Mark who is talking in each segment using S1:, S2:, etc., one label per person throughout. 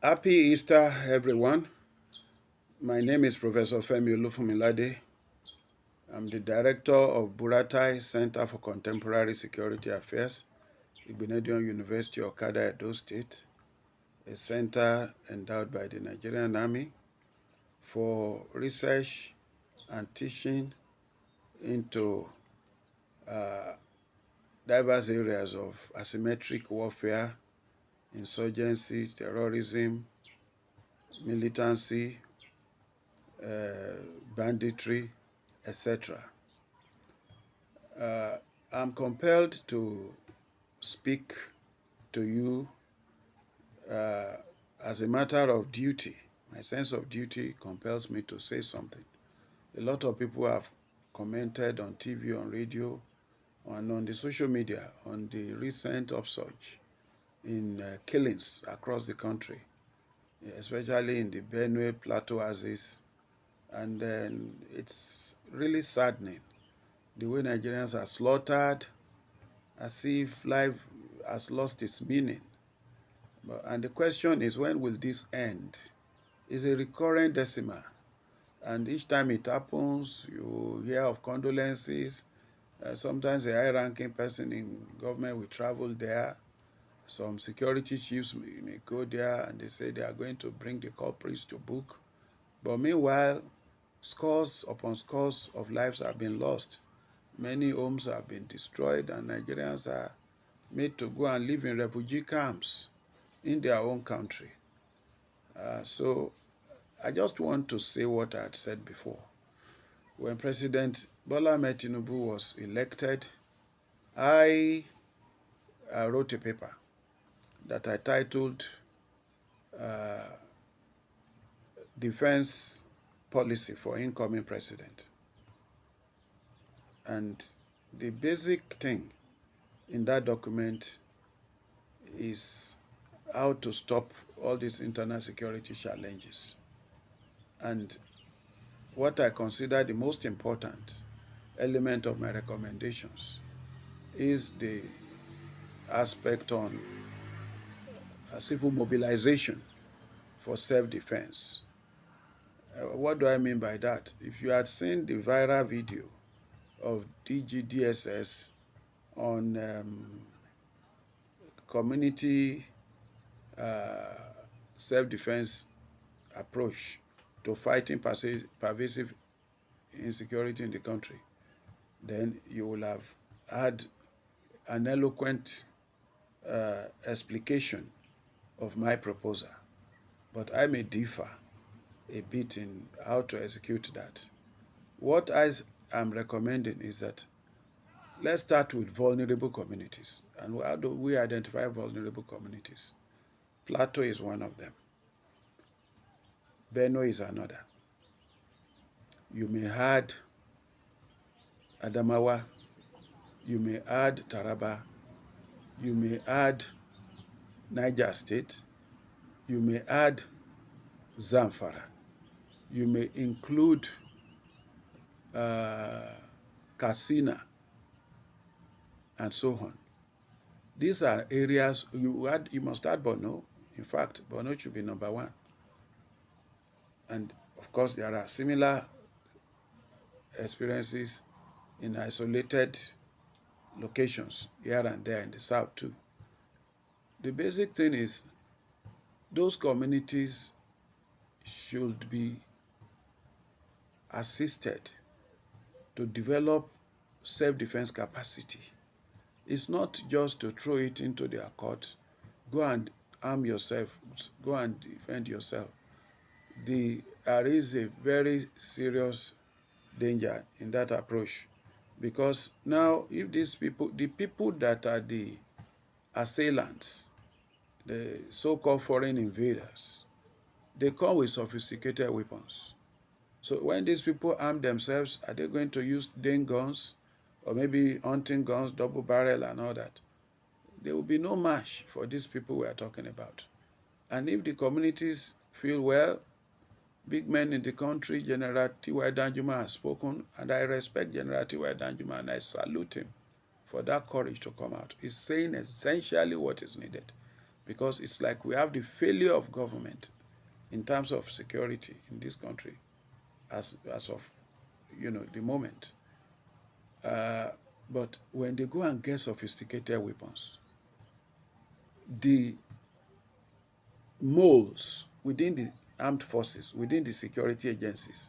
S1: Happy Easter, everyone. My name is Professor Femi Olufunmilade. I'm the director of Buratai Center for Contemporary Security Affairs, Igbinedion University, Okada, Edo State, a center endowed by the Nigerian Army for research and teaching into diverse areas of asymmetric warfare, insurgency, terrorism, militancy, banditry, etc. I'm compelled to speak to you as a matter of duty. My sense of duty compels me to say something. A lot of people have commented on TV, on radio, and on the social media on the recent upsurge in killings across the country, especially in the Benue Plateau axis. And then it's really saddening the way Nigerians are slaughtered as if life has lost its meaning. And the question is, when will this end? It's a recurrent decimal. And each time it happens, you hear of condolences. Sometimes a high-ranking person in government will travel there. Some security chiefs may go there and they say they are going to bring the culprits to book. But meanwhile, scores upon scores of lives have been lost. Many homes have been destroyed, and Nigerians are made to go and live in refugee camps in their own country. So I just want to say what I had said before. When President Bola Ahmed Tinubu was elected, I wrote a paper that I titled Defense Policy for Incoming President. And the basic thing in that document is how to stop all these internal security challenges. And what I consider the most important element of my recommendations is the aspect on civil mobilization for self-defense. What do I mean by that? If you had seen the viral video of DGDSS on community self-defense approach to fighting pervasive insecurity in the country, then you will have had an eloquent explication of my proposal. But I may differ a bit in how to execute that. What I am recommending is that let's start with vulnerable communities. And how do we identify vulnerable communities? Plateau is one of them. Benue is another. You may add Adamawa, you may add Taraba, you may add Niger State, you may add Zamfara, you may include Katsina, and so on. These are areas you must add Borno. In fact, Borno should be number one. And of course, there are similar experiences in isolated locations here and there in the south too. The basic thing is those communities should be assisted to develop self-defense capacity. It's not just to throw it into their court, go and arm yourself, go and defend yourself. There is a very serious danger in that approach, because now if these people, the people that are the assailants, the so-called foreign invaders, they come with sophisticated weapons. So when these people arm themselves, are they going to use Dane guns or maybe hunting guns, double barrel and all that? There will be no match for these people we are talking about. And if the communities feel, well, big men in the country, General T.Y. Danjuma has spoken, and I respect General T.Y. Danjuma and I salute him for that courage to come out. He's saying essentially what is needed. because it's like we have the failure of government in terms of security in this country as of the moment. Uh, but when they go and get sophisticated weapons, the moles within the armed forces, within the security agencies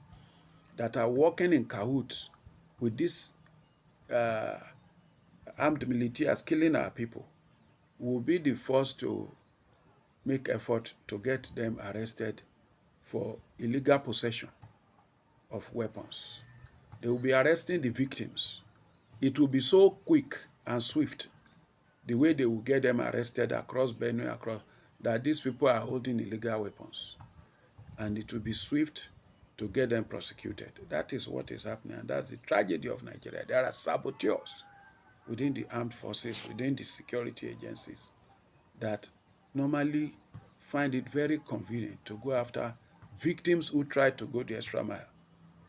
S1: that are working in cahoots with these uh, armed militias killing our people will be the first to make effort to get them arrested for illegal possession of weapons. They will be arresting the victims. It will be so quick and swift, the way they will get them arrested across Benue, across, that these people are holding illegal weapons. And it will be swift to get them prosecuted. That is what is happening, and that's the tragedy of Nigeria. There are saboteurs within the armed forces, within the security agencies, that normally find it very convenient to go after victims who try to go the extra mile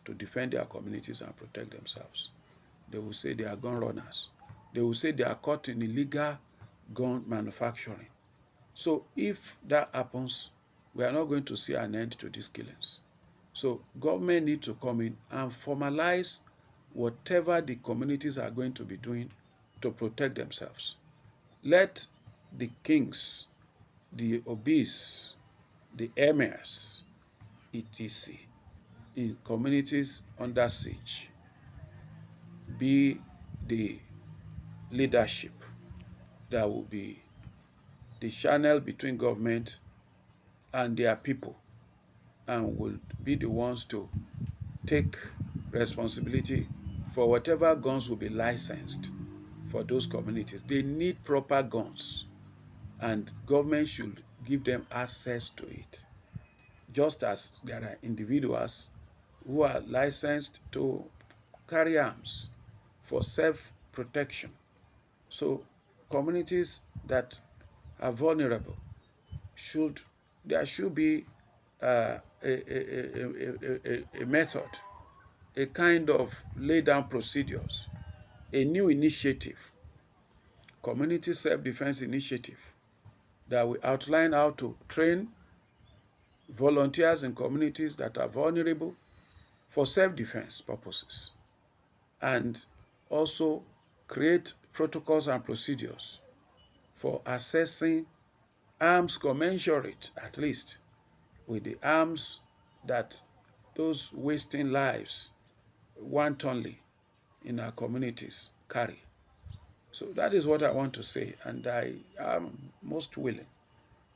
S1: to defend their communities and protect themselves. They will say they are gun runners. They will say they are caught in illegal gun manufacturing. So if that happens, we are not going to see an end to these killings. So government need to come in and formalize whatever the communities are going to be doing to protect themselves. Let the kings, the obese, the emirs, etc., in communities under siege, be the leadership that will be the channel between government and their people, and will be the ones to take responsibility for whatever guns will be licensed for those communities. They need proper guns, and government should give them access to it. Just as there are individuals who are licensed to carry arms for self-protection. So communities that are vulnerable there should be a method, a kind of lay down procedures, a new initiative, community self-defense initiative, that will outline how to train volunteers in communities that are vulnerable for self-defense purposes, and also create protocols and procedures for assessing arms commensurate, at least, with the arms that those wasting lives wantonly in our communities carry. So that is what I want to say, and I am most willing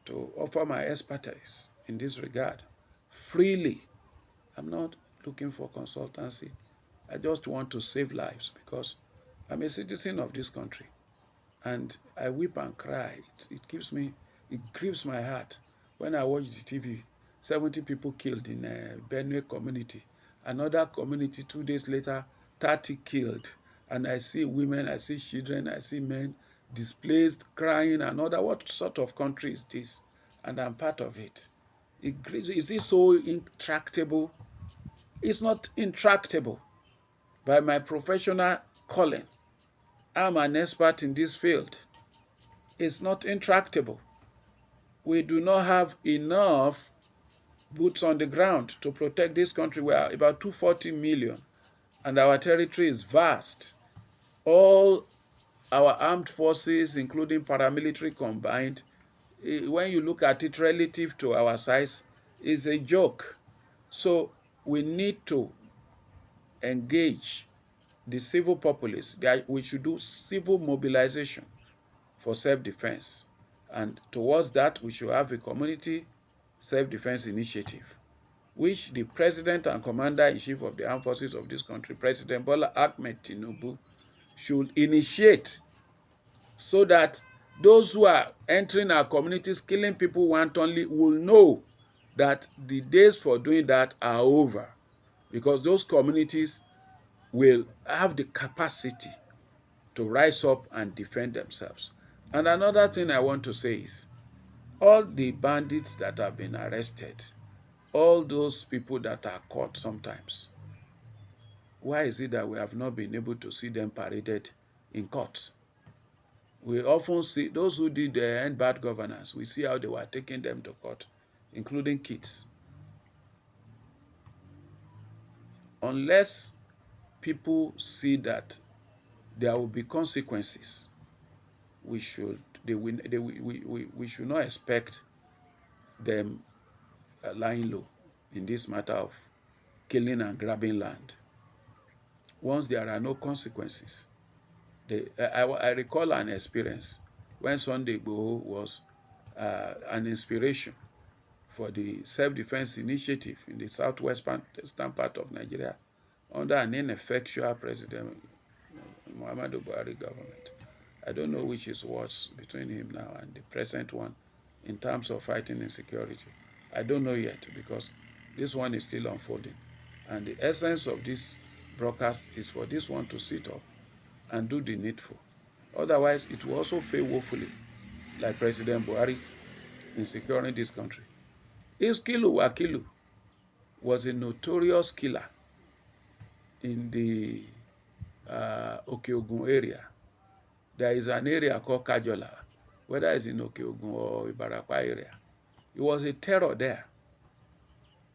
S1: to offer my expertise in this regard freely. I'm not looking for consultancy. I just want to save lives because I'm a citizen of this country, and I weep and cry. It grieves my heart when I watch the TV. 70 people killed in a Benue community. Another community 2 days later, 30 killed. And I see women, I see children, I see men displaced, crying, and other. What sort of country is this? And I'm part of it. It grieves. Is it so intractable? It's not intractable. By my professional calling, I'm an expert in this field. It's not intractable. We do not have enough boots on the ground to protect this country. We are about 240 million, and our territory is vast. All our armed forces, including paramilitary combined, when you look at it relative to our size, is a joke. So we need to engage the civil populace. We should do civil mobilization for self-defense. And towards that, we should have a community self-defense initiative, which the President and Commander-in-Chief of the Armed Forces of this country, President Bola Ahmed Tinubu, should initiate, so that those who are entering our communities, killing people wantonly, will know that the days for doing that are over, because those communities will have the capacity to rise up and defend themselves. And another thing I want to say is, all the bandits that have been arrested, all those people that are caught sometimes, why is it that we have not been able to see them paraded in courts? We often see those who did the end bad governance, we see how they were taking them to court, including kids. Unless people see that there will be consequences, we should we should not expect them lying low in this matter of killing and grabbing land. Once there are no consequences, I recall an experience when Sunday Igboho was an inspiration for the self-defense initiative in the southwestern part of Nigeria under an ineffectual President Muhammadu Buhari government. I don't know which is worse between him now and the present one in terms of fighting insecurity. I don't know yet because this one is still unfolding. And the essence of this broadcast is for this one to sit up and do the needful. Otherwise, it will also fail woefully, like President Buhari in securing this country. Iskilu Wakilu was a notorious killer in the Okeogun area. There is an area called Kajola, whether it's in Okeogun or Ibarapa area. It was a terror there.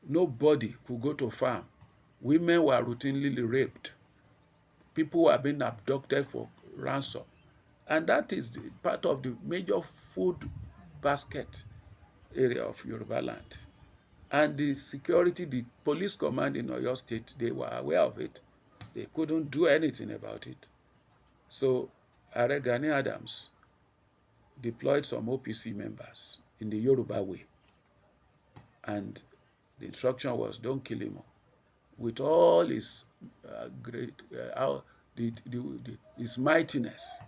S1: Nobody could go to farm. Women were routinely raped. People were being abducted for ransom. And that is part of the major food basket area of Yoruba land. And the security, the police command in Oyo State, they were aware of it. They couldn't do anything about it. So Ààrẹ Gani Adams deployed some OPC members in the Yoruba way. And the instruction was, don't kill him. With all his his mightiness,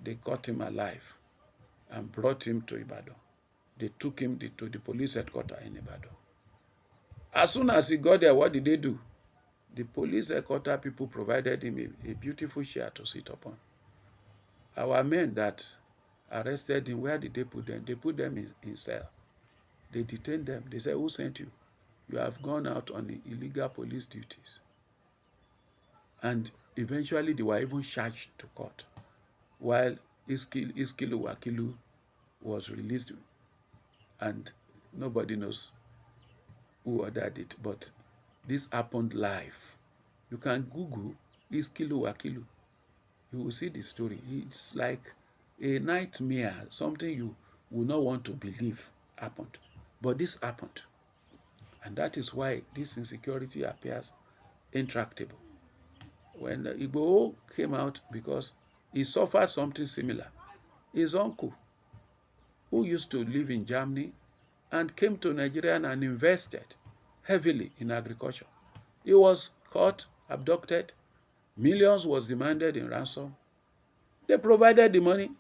S1: they caught him alive and brought him to Ibadan. They took him to the police headquarters in Ibadan. As soon as he got there, what did they do? The police headquarters people provided him a beautiful chair to sit upon. Our men that arrested him, where did they put them? They put them in cell. They detained them. They said, who sent you? You have gone out on the illegal police duties. And eventually they were even charged to court, while Iskilu Wakilu was released, and nobody knows who ordered it, but this happened live. You can Google Iskilu Wakilu. You will see the story. It's like a nightmare, something you will not want to believe happened. But this happened. And that is why this insecurity appears intractable. When Igboho came out, because he suffered something similar. His uncle, who used to live in Germany and came to Nigeria and invested heavily in agriculture, he was caught, abducted, millions was demanded in ransom. They provided the money,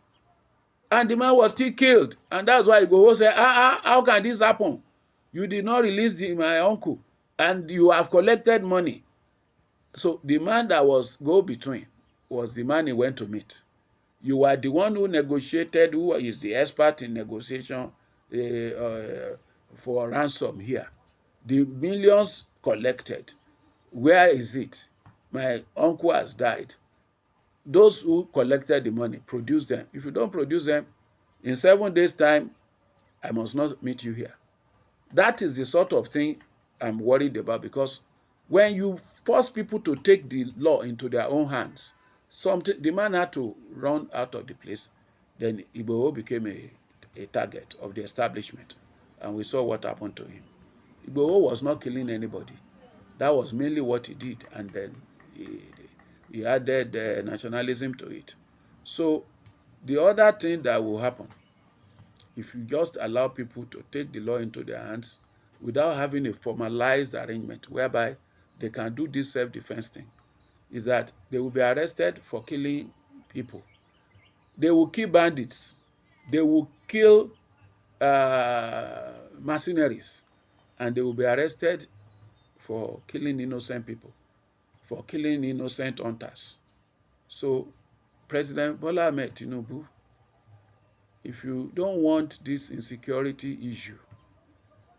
S1: and the man was still killed. And that's why Igboho said, how can this happen? You did not release my uncle, and you have collected money. So the man that was go-between was the man he went to meet. You are the one who negotiated, who is the expert in negotiation for ransom here. The millions collected, where is it? My uncle has died. Those who collected the money, produce them. If you don't produce them, in 7 days' time, I must not meet you here. That is the sort of thing I'm worried about, because when you force people to take the law into their own hands, the man had to run out of the place. Then Igboho became a target of the establishment, and we saw what happened to him. Igboho was not killing anybody. That was mainly what he did, and then he added nationalism to it. So the other thing that will happen, if you just allow people to take the law into their hands without having a formalized arrangement whereby they can do this self-defense thing, is that they will be arrested for killing people. They will kill bandits. They will kill mercenaries. And they will be arrested for killing innocent people, for killing innocent hunters. So President Bola Ahmed Tinubu, if you don't want this insecurity issue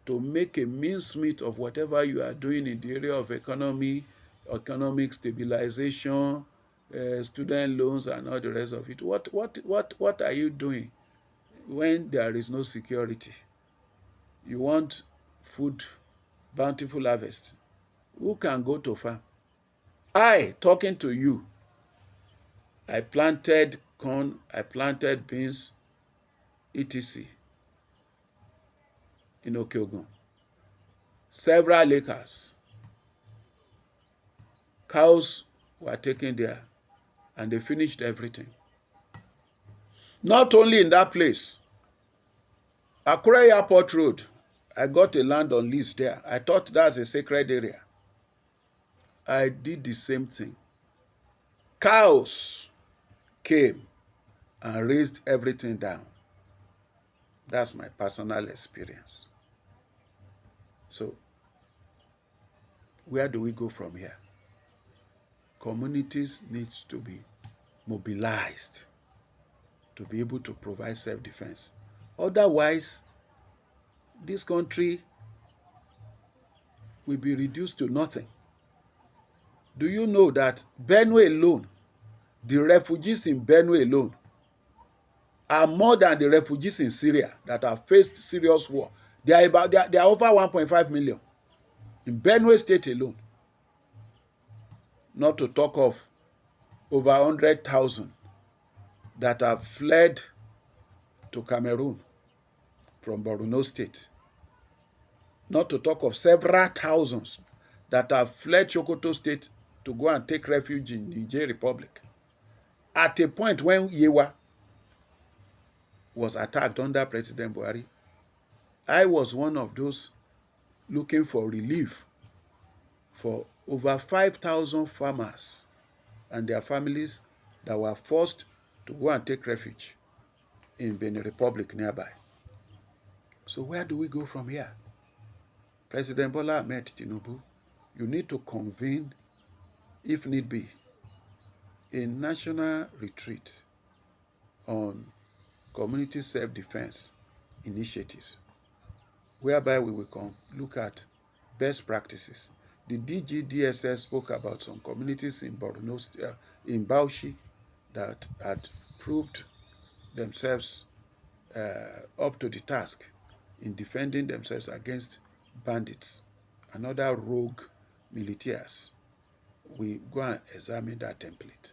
S1: to make a mincemeat of whatever you are doing in the area of economic stabilization, student loans and all the rest of it. What are you doing when there is no security? You want food, bountiful harvest. Who can go to farm? I, talking to you, I planted corn, I planted beans, etc. in Okeogun. Several acres. Cows were taken there and they finished everything. Not only in that place, Akure Airport Road, I got a land on lease there. I thought that's a sacred area. I did the same thing. Cows came and raised everything down. That's my personal experience. So, where do we go from here? Communities need to be mobilized to be able to provide self-defense. Otherwise, this country will be reduced to nothing. Do you know that Benue alone, the refugees in Benue alone, are more than the refugees in Syria that have faced serious war? They are over 1.5 million in Benue State alone. Not to talk of over 100,000 that have fled to Cameroon from Borno State. Not to talk of several thousands that have fled Sokoto State to go and take refuge in the Niger Republic. At a point when Yewa was attacked under President Buhari, I was one of those looking for relief for over 5,000 farmers and their families that were forced to go and take refuge in Benin Republic nearby. So where do we go from here? President Bola Ahmed Tinubu, you need to convene, if need be, a national retreat on community self-defense initiatives, whereby we will look at best practices. The DGDSS spoke about some communities in Borno, in Bauchi, that had proved themselves up to the task in defending themselves against bandits and other rogue militias. We go and examine that template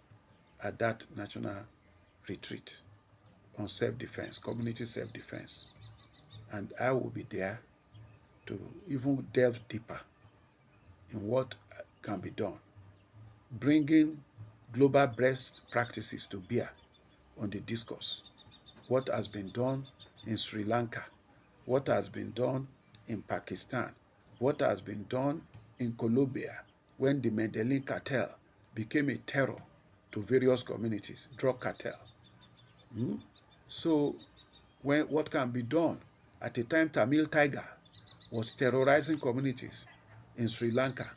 S1: at that national retreat on self-defense, community self-defense. And I will be there to even delve deeper in what can be done, bringing global best practices to bear on the discourse. What has been done in Sri Lanka, what has been done in Pakistan, what has been done in Colombia when the Medellin cartel became a terror to various communities, drug cartel. So what can be done? At a time, Tamil Tiger was terrorizing communities in Sri Lanka.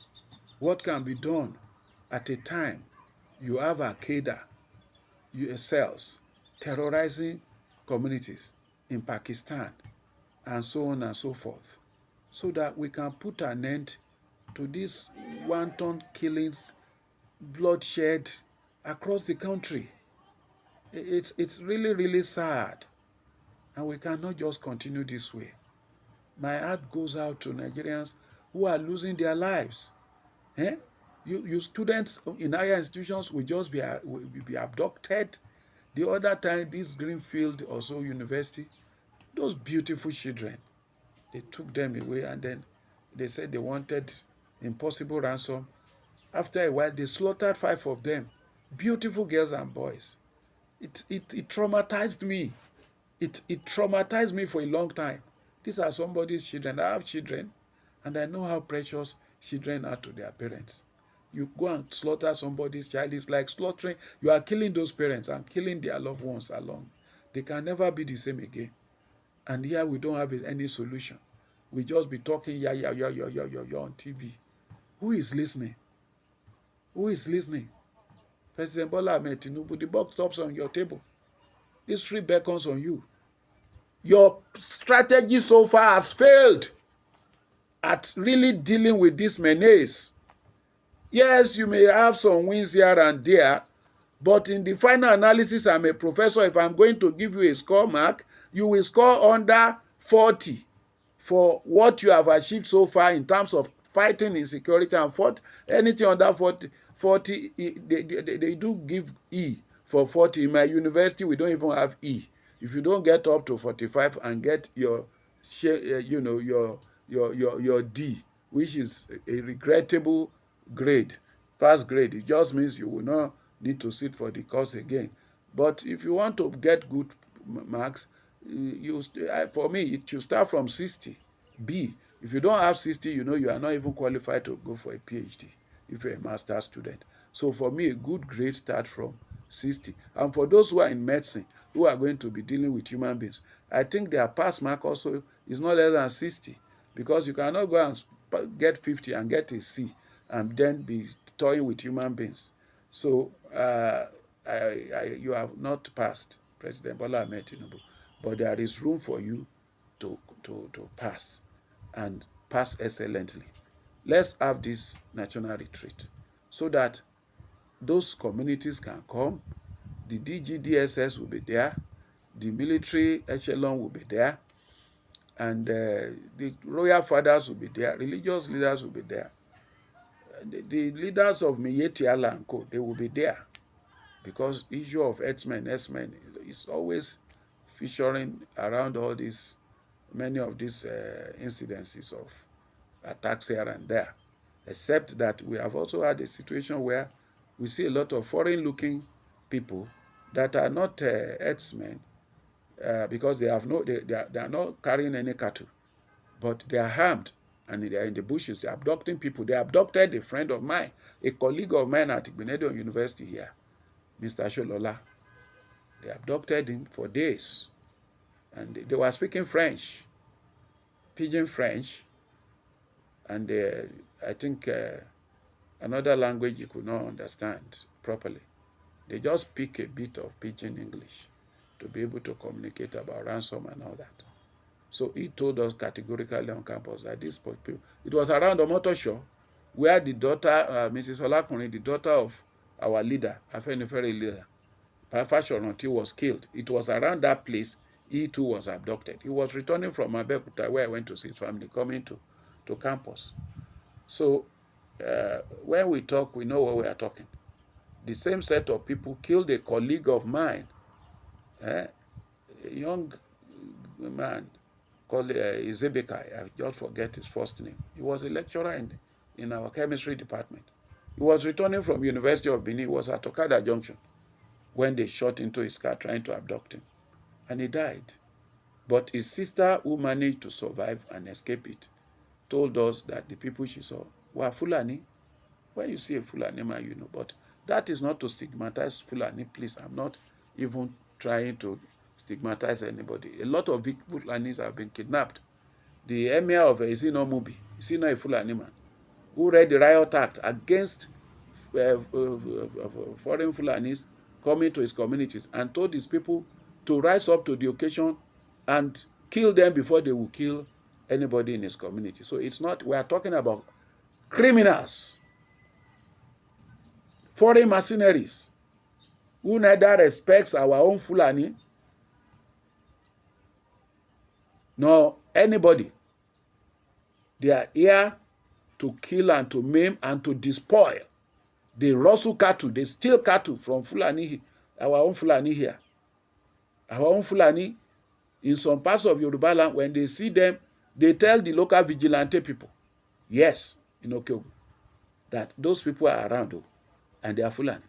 S1: What can be done at a time you have Al-Qaeda, cells terrorizing communities in Pakistan, and so on and so forth, so that we can put an end to these wanton killings, bloodshed across the country. It's really, really sad, and we cannot just continue this way. My heart goes out to Nigerians who are losing their lives. You students in higher institutions will just be abducted. The other time, this Greenfield also university, those beautiful children, they took them away, and then they said they wanted impossible ransom. After a while, they slaughtered 5 of them, beautiful girls and boys. It traumatized me. It traumatized me for a long time. These are somebody's children. I have children, and I know how precious children are to their parents. You go and slaughter somebody's child, it's like slaughtering. You are killing those parents and killing their loved ones along. They can never be the same again. And here we don't have any solution. We just be talking yeah on TV. Who is listening? Who is listening? President Bola Ahmed Tinubu, the buck stops on your table. History beckons on you. Your strategy so far has failed at really dealing with this menace. Yes, you may have some wins here and there, But in the final analysis, I'm a professor. If I'm going to give you a score mark, you will score under 40 for what you have achieved so far in terms of fighting insecurity, and anything under 40 they do give E for 40. In my university, we don't even have E. If you don't get up to 45 and get your your D, which is a regrettable grade, pass grade, it just means you will not need to sit for the course again. But if you want to get good marks, for me, it should start from 60. B. If you don't have 60, you are not even qualified to go for a PhD if you're a master's student. So for me, a good grade starts from 60. And for those who are in medicine, who are going to be dealing with human beings, I think their pass mark also is not less than 60, because you cannot go and get 50 and get a C and then be toying with human beings. So you have not passed, President Bola Ahmed Tinubu, but there is room for you to pass, and pass excellently. Let's have this national retreat so that those communities can come. The DGDSS will be there. The military echelon will be there. And the royal fathers will be there. Religious leaders will be there. The leaders of Miyetti Allah and Co., they will be there. Because issue of herdsmen is always featuring around all these, many of these incidences of attacks here and there. Except that we have also had a situation where we see a lot of foreign-looking people that are not herdsmen, because they are not carrying any cattle, but they are armed and they are in the bushes. They are abducting people. They abducted a friend of mine, a colleague of mine at Igbenedion University here, Mr. Sholola. They abducted him for days, and they were speaking French, pidgin French, and I think another language you could not understand properly. They just speak a bit of pidgin English to be able to communicate about ransom and all that. So he told us categorically on campus that this people, it was around the motor show where the daughter, Mrs. Olakunrin, the daughter of our leader, Afenifere leader, Fashoranti, was killed. It was around that place he too was abducted. He was returning from Abeokuta, where I went to see his family, coming to campus. So when we talk, we know what we are talking. The same set of people killed a colleague of mine, a young man called Izebekai. I just forget his first name. He was a lecturer in our chemistry department. He was returning from University of Benin. He was at Okada Junction when they shot into his car trying to abduct him, and he died. But his sister, who managed to survive and escape it, told us that the people she saw were Fulani. When you see a Fulani man, you know. But that is not to stigmatize Fulani, please. I'm not even trying to stigmatize anybody. A lot of Fulanis have been kidnapped. The emir of Isino Mubi, is he not a Fulani man, who read the riot act against foreign Fulanis coming to his communities, and told his people to rise up to the occasion and kill them before they will kill anybody in his community. So it's not, we are talking about criminals, foreign mercenaries, who neither respects our own Fulani nor anybody. They are here to kill and to maim and to despoil. They rustle cattle, they steal cattle from Fulani, our own Fulani here. Our own Fulani, in some parts of Yoruba land, when they see them, they tell the local vigilante people, yes, in Okeogun, that those people are around, and they are Fulani.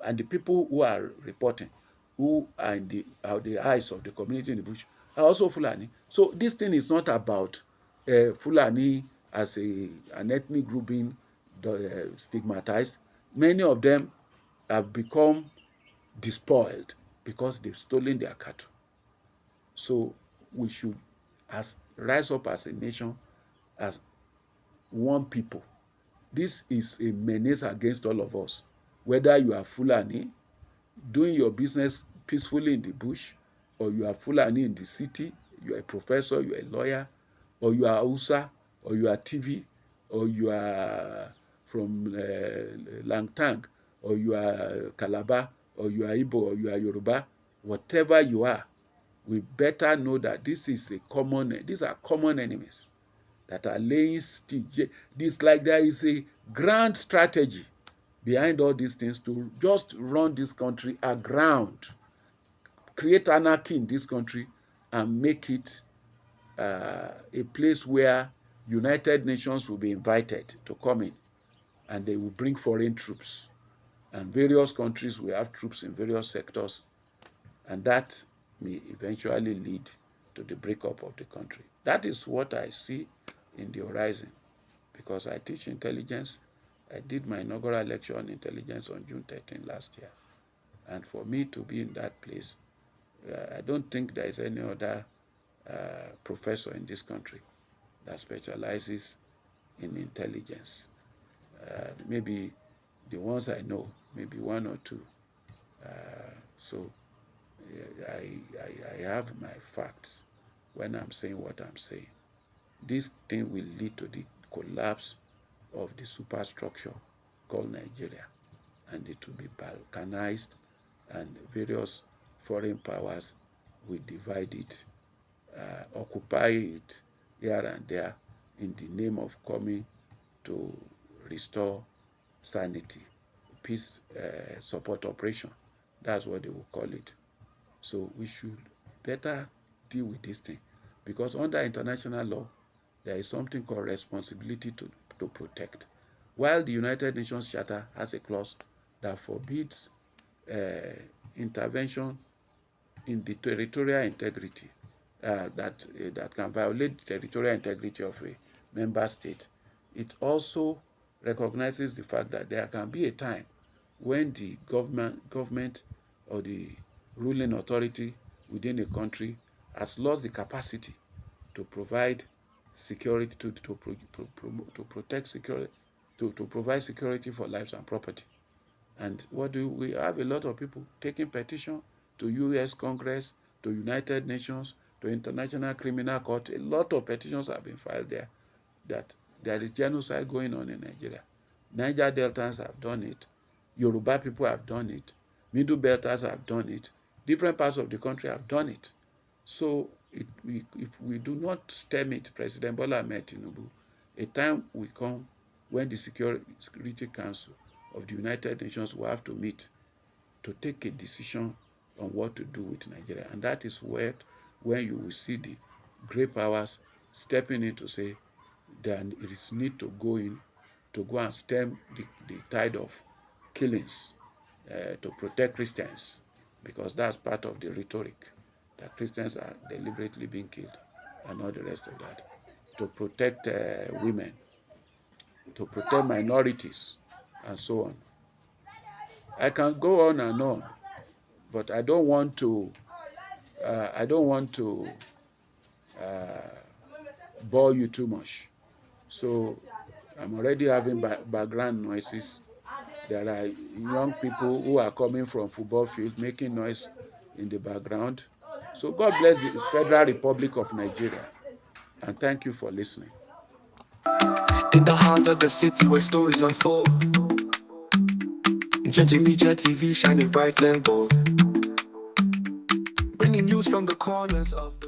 S1: And the people who are reporting, who are in the eyes of the community in the bush, are also Fulani. So this thing is not about Fulani as an ethnic group being stigmatized. Many of them have become despoiled because they've stolen their cattle. So we should rise up as a nation, as one people. This is a menace against all of us. Whether you are Fulani, doing your business peacefully in the bush, or you are Fulani in the city, you are a professor, you are a lawyer, or you are Hausa, or you are TV, or you are from Langtang, or you are Calabar, or you are Igbo, or you are Yoruba, whatever you are, we better know that these are common enemies that are laying siege. This, like, there is a grand strategy behind all these things to just run this country aground, create anarchy in this country, and make it a place where United Nations will be invited to come in, and they will bring foreign troops, and various countries will have troops in various sectors, and that may eventually lead to the breakup of the country. That is what I see in the horizon, because I teach intelligence. I did my inaugural lecture on intelligence on June 13 last year, and for me to be in that place, I don't think there is any other professor in this country that specializes in intelligence. Maybe the ones I know, maybe one or two. So I have my facts when I'm saying what I'm saying. This thing will lead to the collapse of the superstructure called Nigeria, and it will be balkanized, and various foreign powers will divide it, occupy it here and there in the name of coming to restore sanity, peace support operation. That's what they will call it. So we should better deal with this thing, because under international law, there is something called responsibility to protect. While the United Nations Charter has a clause that forbids intervention in the territorial integrity, that can violate the territorial integrity of a member state, it also recognizes the fact that there can be a time when the government or the ruling authority within a country has lost the capacity to provide security, to protect security, to provide security for lives and property. And what do we have? A lot of people taking petition to U.S. Congress, to United Nations, to International Criminal Court. A lot of petitions have been filed there that there is genocide going on in Nigeria. Niger Deltans have done it. Yoruba people have done it. MiddleBelters have done it. Different parts of the country have done it. So if we do not stem it, President Bola Ahmed Tinubu, a time will come when the Security Council of the United Nations will have to meet to take a decision on what to do with Nigeria. And that is when you will see the great powers stepping in to say there is need to go and stem the tide of killings to protect Christians, because that's part of the rhetoric, that Christians are deliberately being killed and all the rest of that, to protect women, to protect minorities, and so on. I can go on and on, but I don't want to bore you too much. So I'm already having background noises. There are young people who are coming from football field making noise in the background. So God bless the Federal Republic of Nigeria, and thank you for listening.
S2: In the heart of the city where stories unfold, Judging Media TV shining bright and bold, bringing news from the corners of the